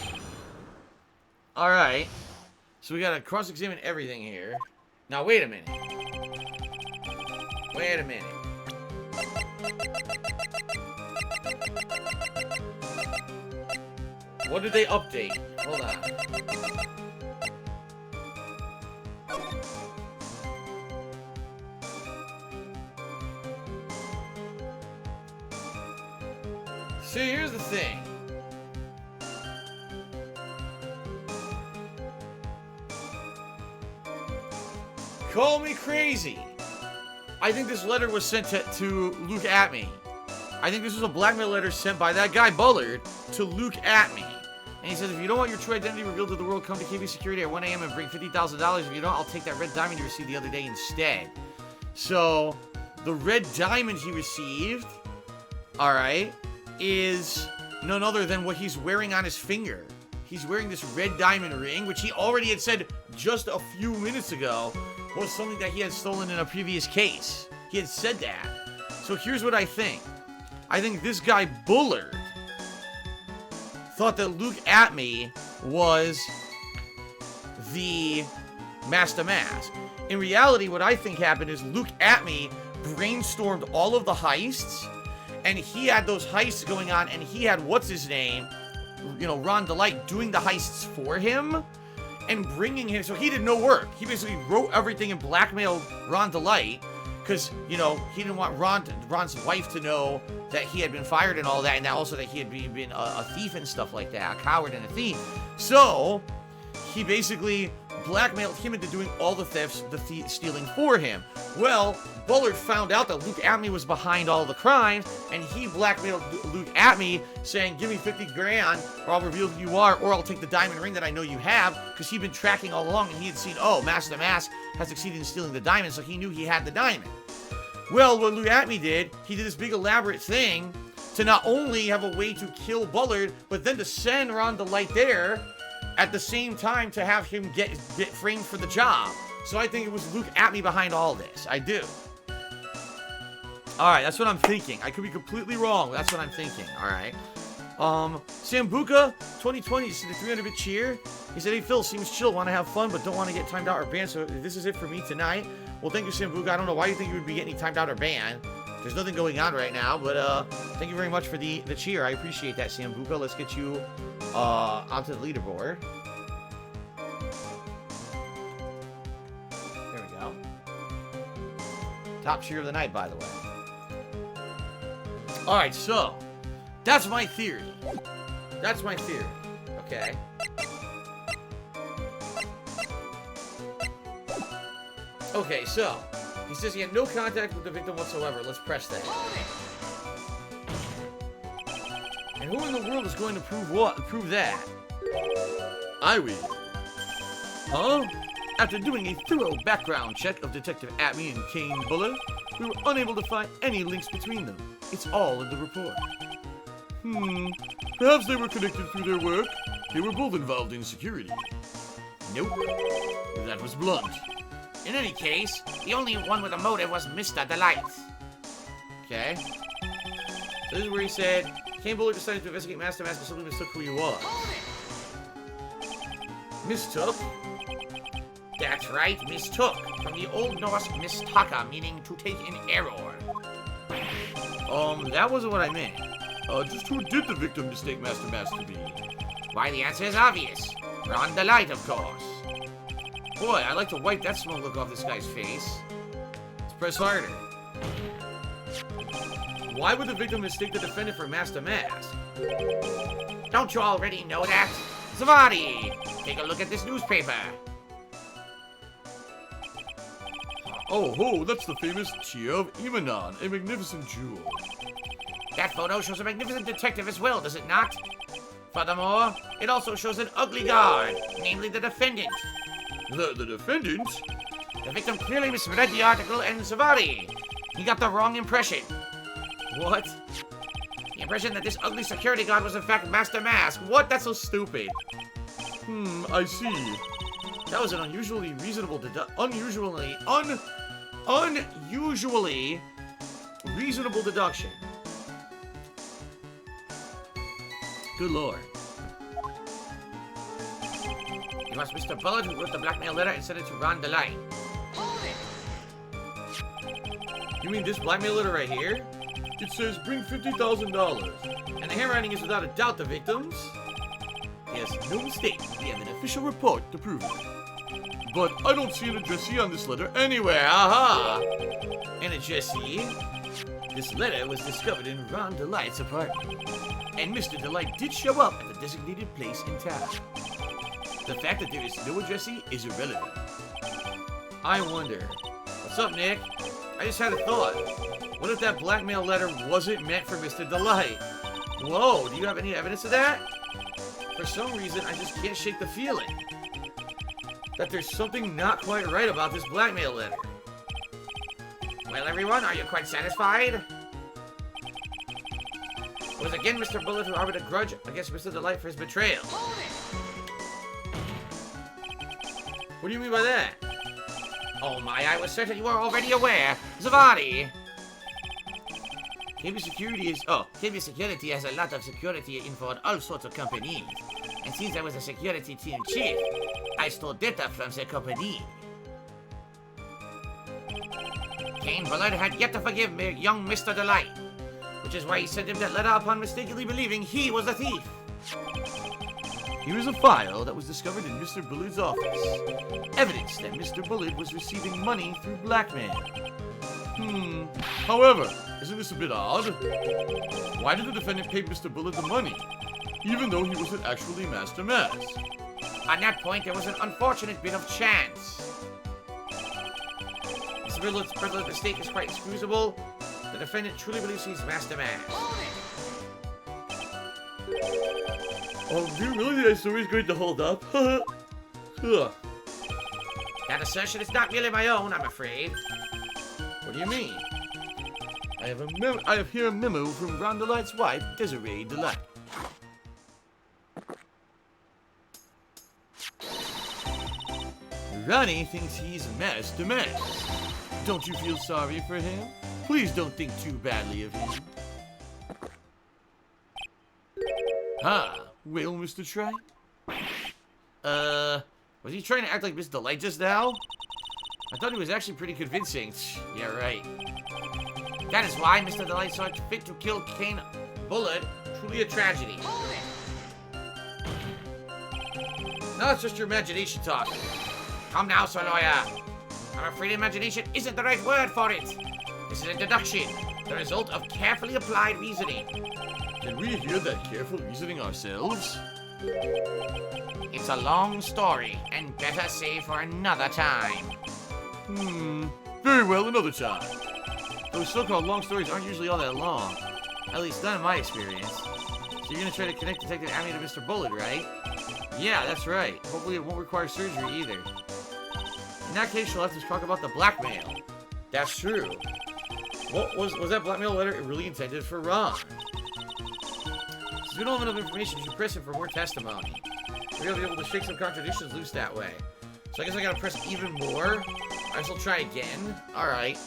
Alright. So we gotta cross-examine everything here. Now wait a minute. Wait a minute. What did they update? Hold on. See, here's the thing. Call me crazy. I think this letter was sent to Luke Atme. I think this was a blackmail letter sent by that guy Bullard to Luke Atme. And he says, if you don't want your true identity revealed to the world, come to KB Security at 1 a.m. and bring $50,000. If you don't, I'll take that red diamond you received the other day instead. So, the red diamond he received, alright, is none other than what he's wearing on his finger. He's wearing this red diamond ring, which he already had said just a few minutes ago was something that he had stolen in a previous case. He had said that. So here's what I think. I think this guy Bullard thought that Luke Atme was the Master Mask. In reality, what I think happened is Luke Atme brainstormed all of the heists, and he had those heists going on, and he had, what's his name, you know, Ron Delight doing the heists for him and bringing him, so he did no work. He basically wrote everything and blackmailed Ron Delight because, you know, he didn't want Ron's wife to know that he had been fired and all that, and also that he had been a thief and stuff like that, a coward and a thief. So he basically blackmailed him into doing all the thefts, stealing for him. Well, Bullard found out that Luke Atme was behind all the crimes, and he blackmailed Luke Atme, saying, give me 50 grand, or I'll reveal who you are, or I'll take the diamond ring that I know you have, because he'd been tracking all along, and he had seen, oh, Master Mask has succeeded in stealing the diamond, so he knew he had the diamond. Well, what Luke Atme did, he did this big elaborate thing to not only have a way to kill Bullard, but then to send Ron Delight there, at the same time to have him get framed for the job. So I think it was Luke Atme behind all this. I do. Alright, that's what I'm thinking. I could be completely wrong, but that's what I'm thinking. Alright. Sambuca 2020 just did a 300-bit cheer. He said, hey Phil, seems chill, want to have fun, but don't want to get timed out or banned, so this is it for me tonight. Well, thank you, Sambuca. I don't know why you think you would be getting timed out or banned. There's nothing going on right now, but thank you very much for the cheer. I appreciate that, Sambuca. Let's get you onto the leaderboard. There we go. Top cheer of the night, by the way. Alright, so that's my theory. That's my theory. Okay. Okay, so he says he had no contact with the victim whatsoever. Let's press that. And who in the world is going to prove what? Prove that? I will. Huh? After doing a thorough background check of Detective Atme and Kane Bullard, we were unable to find any links between them. It's all in the report. Perhaps they were connected through their work. They were both involved in security. Nope. That was blunt. In any case, the only one with a motive was Mr. Delight. Okay. So this is where he said, Kane Bullard decided to investigate Master Mask and simply mistook who he was. Mistook? That's right, mistook. From the Old Norse mistaka, meaning to take in error. That wasn't what I meant. Just who did the victim mistake Master Mask to be? Why, the answer is obvious. Ron Delight, of course. Boy, I'd like to wipe that smoke look off this guy's face. Let's press harder. Why would the victim mistake the defendant for Master Mask? Don't you already know that? Zavadi, take a look at this newspaper. Oh, that's the famous Tear of Imanon, a magnificent jewel. That photo shows a magnificent detective as well, does it not? Furthermore, it also shows an ugly guard, namely the defendant. The defendant? The victim clearly misread the article, and Zavadi, he got the wrong impression. What? The impression that this ugly security guard was in fact Master Mask. What? That's so stupid. I see. That was an unusually reasonable deduction. Good lord. It was Mr. Bullet who wrote the blackmail letter and sent it to Ron Delight. You mean this blackmail letter right here? It says bring $50,000. And the handwriting is without a doubt the victim's? Yes, no mistake. We have an official report to prove it. But I don't see an addressee on this letter anywhere. Aha! An addressee? This letter was discovered in Ron Delight's apartment. And Mr. Delight did show up at the designated place in town. The fact that there is no addressee is irrelevant. I wonder. What's up, Nick? I just had a thought. What if that blackmail letter wasn't meant for Mr. Delight? Whoa, do you have any evidence of that? For some reason, I just can't shake the feeling that there's something not quite right about this blackmail letter. Well, everyone, are you quite satisfied? It was again Mr. Bullet who harbored a grudge against Mr. Delight for his betrayal. What do you mean by that? Oh my, I was certain you were already aware. Zavadi! KB Security has a lot of security info on all sorts of companies. And since I was a security team chief, I stole data from the company. Kane Bullard had yet to forgive young Mr. Delight, which is why he sent him that letter upon mistakenly believing he was the thief. Here is a file that was discovered in Mr. Bullard's office. Evidence that Mr. Bullard was receiving money through blackmail. However, isn't this a bit odd? Why did the defendant pay Mr. Bullard the money, even though he wasn't actually Master Mask? On that point, there was an unfortunate bit of chance. Mr. Bullard's mistake is quite excusable. The defendant truly believes he's Master Mask. Oh, do you really think that story's going to hold up? That assertion is not merely my own, I'm afraid. What do you mean? I have here a memo from Ron Delight's wife, Desiree Delight. Ronnie thinks he's Master Mask. Don't you feel sorry for him? Please don't think too badly of him. Well, Mr. Trey? Was he trying to act like Miss Delight just now? I thought he was actually pretty convincing. Yeah, right. That is why Mr. Delight saw it fit to kill Kane Bullard. Truly a tragedy. No, it's just your imagination talking. Come now, Sir Lawyer. I'm afraid imagination isn't the right word for it. This is a deduction, the result of carefully applied reasoning. Can we hear that careful reasoning ourselves? It's a long story, and better saved for another time. Very well, another time. Those so-called long stories aren't usually all that long. At least not in my experience. So you're gonna try to connect Detective Amy to Mr. Bullet, right? Yeah, that's right. Hopefully it won't require surgery either. In that case, she'll have to talk about the blackmail. That's true. What was that blackmail letter really intended for Ron? Since we don't have enough information, you should press him for more testimony. We're gonna be able to shake some contradictions loose that way. So I guess I gotta press even more. I guess I'll try again. Alright.